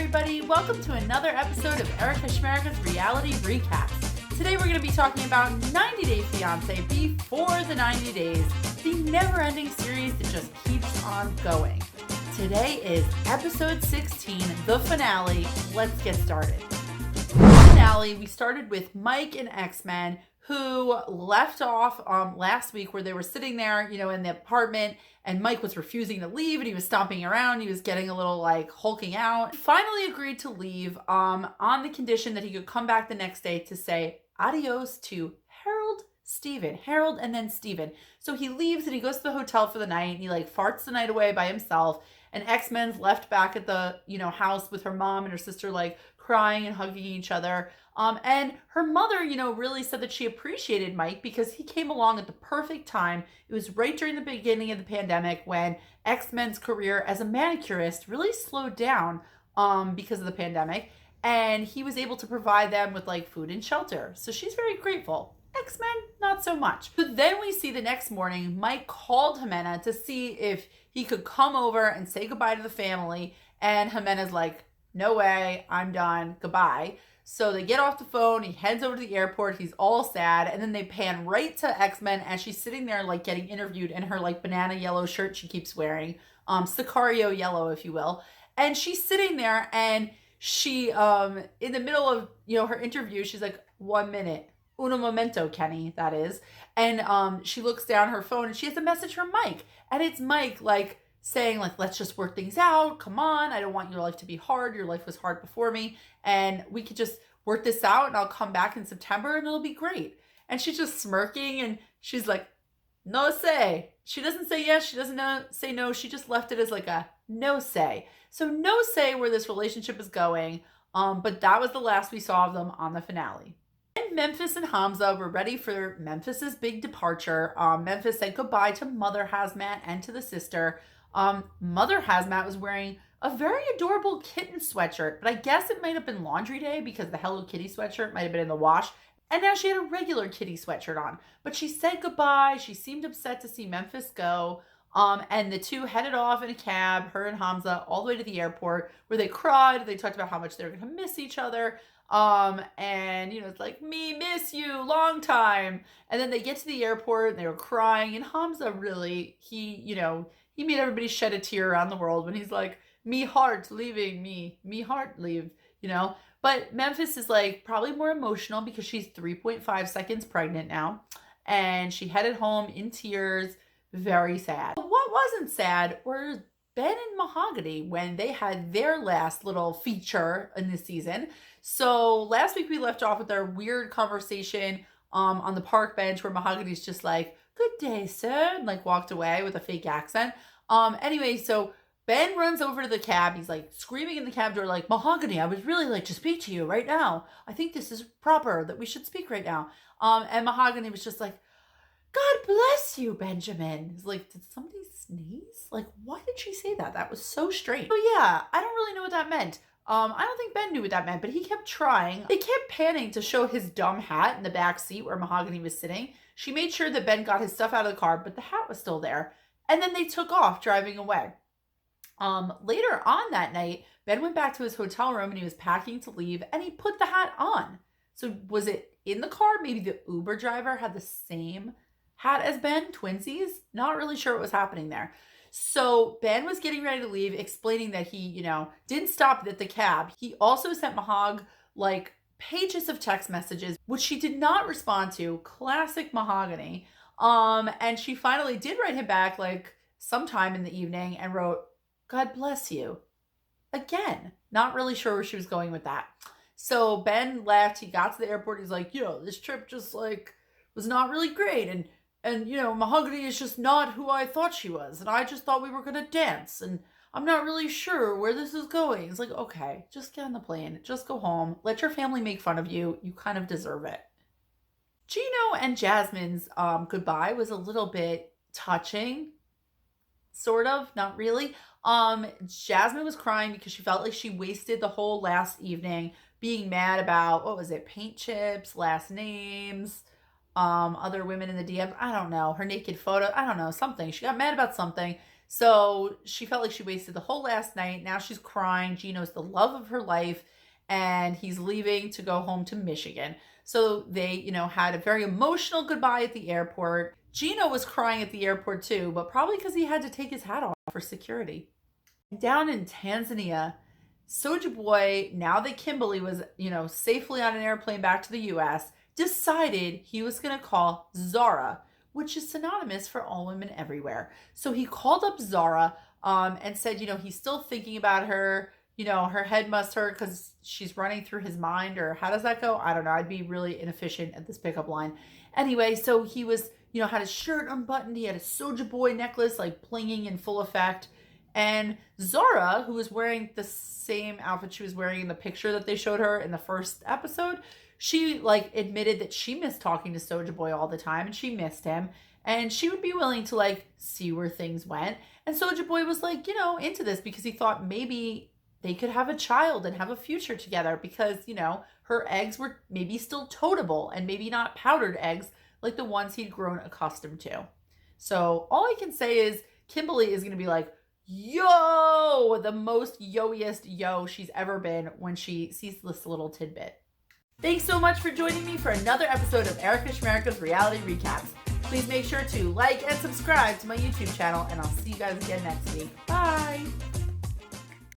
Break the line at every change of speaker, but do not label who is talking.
everybody. Welcome to another episode of Erica Schmerica's Reality Recaps. Today we're going to be talking about 90 Day Fiancé before the 90 days, the never-ending series that just keeps on going. Today is episode 16, the finale. Let's get started. The finale, we started with Mike and XMen, who left off last week where they were sitting there, in the apartment, and Mike was refusing to leave and he was stomping around. He was getting a little hulking out. He finally agreed to leave on the condition that he could come back the next day to say adios to Harold and then Steven. So he leaves and he goes to the hotel for the night and he farts the night away by himself. And XMen's left back at the, house with her mom and her sister crying and hugging each other. And her mother, really said that she appreciated Mike because he came along at the perfect time. It was right during the beginning of the pandemic when XMen's career as a manicurist really slowed down because of the pandemic. And he was able to provide them with food and shelter. So she's very grateful. XMen, not so much. But then we see the next morning, Mike called Jimena to see if he could come over and say goodbye to the family. And Jimena's like, no way, I'm done, goodbye. So they get off the phone, he heads over to the airport, he's all sad, and then they pan right to XMen as she's sitting there getting interviewed in her banana yellow shirt she keeps wearing, Sicario yellow, if you will. And she's sitting there and she, in the middle of, her interview, she's like, 1 minute. Uno momento, Kenny, that is. And she looks down her phone and she has a message from Mike. And it's Mike saying let's just work things out. Come on. I don't want your life to be hard. Your life was hard before me. And we could just work this out and I'll come back in September and it'll be great. And she's just smirking and she's like, no say. She doesn't say yes. She doesn't say no. She just left it as a no say. So no say where this relationship is going. But that was the last we saw of them on the finale. And Memphis and Hamza were ready for Memphis's big departure. Memphis said goodbye to Mother Hazmat and to the sister. Mother Hazmat was wearing a very adorable kitten sweatshirt, but I guess it might have been laundry day because the Hello Kitty sweatshirt might have been in the wash. And now she had a regular kitty sweatshirt on, but she said goodbye. She seemed upset to see Memphis go. And the two headed off in a cab, her and Hamza, all the way to the airport where they cried. They talked about how much they were going to miss each other. And it's me miss you long time. And then they get to the airport and they were crying, and Hamza really, he made everybody shed a tear around the world when he's like, me heart leaving me heart leave, But Memphis is probably more emotional because she's 3.5 seconds pregnant now. And she headed home in tears, very sad. But what wasn't sad were Ben and Mahogany when they had their last little feature in this season. So last week we left off with our weird conversation on the park bench where Mahogany's just good day, sir, and walked away with a fake accent. Anyway, so Ben runs over to the cab. He's screaming in the cab door Mahogany, I would really like to speak to you right now. I think this is proper that we should speak right now. And Mahogany was just God bless you, Benjamin. He's did somebody sneeze? Why did she say that? That was so strange. So yeah, I don't really know what that meant. I don't think Ben knew what that meant, but he kept trying. They kept panning to show his dumb hat in the back seat where Mahogany was sitting. She made sure that Ben got his stuff out of the car, but the hat was still there. And then they took off driving away. Later on that night, Ben went back to his hotel room and he was packing to leave and he put the hat on. So was it in the car? Maybe the Uber driver had the same hat as Ben, twinsies? Not really sure what was happening there. So Ben was getting ready to leave, explaining that he, didn't stop at the cab. He also sent Mahog pages of text messages, which she did not respond to. Classic Mahogany. And she finally did write him back sometime in the evening and wrote, God bless you. Again, not really sure where she was going with that. So Ben left. He got to the airport. He's this trip just was not really great. And Mahogany is just not who I thought she was. And I just thought we were going to dance. And I'm not really sure where this is going. It's okay, just get on the plane. Just go home. Let your family make fun of you. You kind of deserve it. Gino and Jasmine's goodbye was a little bit touching. Sort of, not really. Jasmine was crying because she felt like she wasted the whole last evening being mad about, what was it, paint chips, last names, other women in the DMs. I don't know. Her naked photo. I don't know, something. She got mad about something. So she felt like she wasted the whole last night. Now she's crying. Gino's the love of her life, and he's leaving to go home to Michigan. So they, had a very emotional goodbye at the airport. Gino was crying at the airport too, but probably because he had to take his hat off for security. Down in Tanzania, Soja Boy, now that Kimberly was, safely on an airplane back to the US, decided he was going to call Zara, which is synonymous for all women everywhere. So he called up Zara and said, he's still thinking about her. Her head must hurt because she's running through his mind, or how does that go? I don't know. I'd be really inefficient at this pickup line. Anyway, so he was, had his shirt unbuttoned. He had a Soja Boy necklace, like blinging in full effect. And Zara, who was wearing the same outfit she was wearing in the picture that they showed her in the first episode, she admitted that she missed talking to Soja Boy all the time, and she missed him, and she would be willing to see where things went. And Soja Boy was into this because he thought maybe they could have a child and have a future together because, her eggs were maybe still toteable and maybe not powdered eggs like the ones he'd grown accustomed to. So all I can say is Kimberly is going to be like, yo, the most yoiest yo she's ever been when she sees this little tidbit. Thanks so much for joining me for another episode of Erica Schmerica's Reality Recaps. Please make sure to like and subscribe to my YouTube channel, and I'll see you guys again next week. Bye!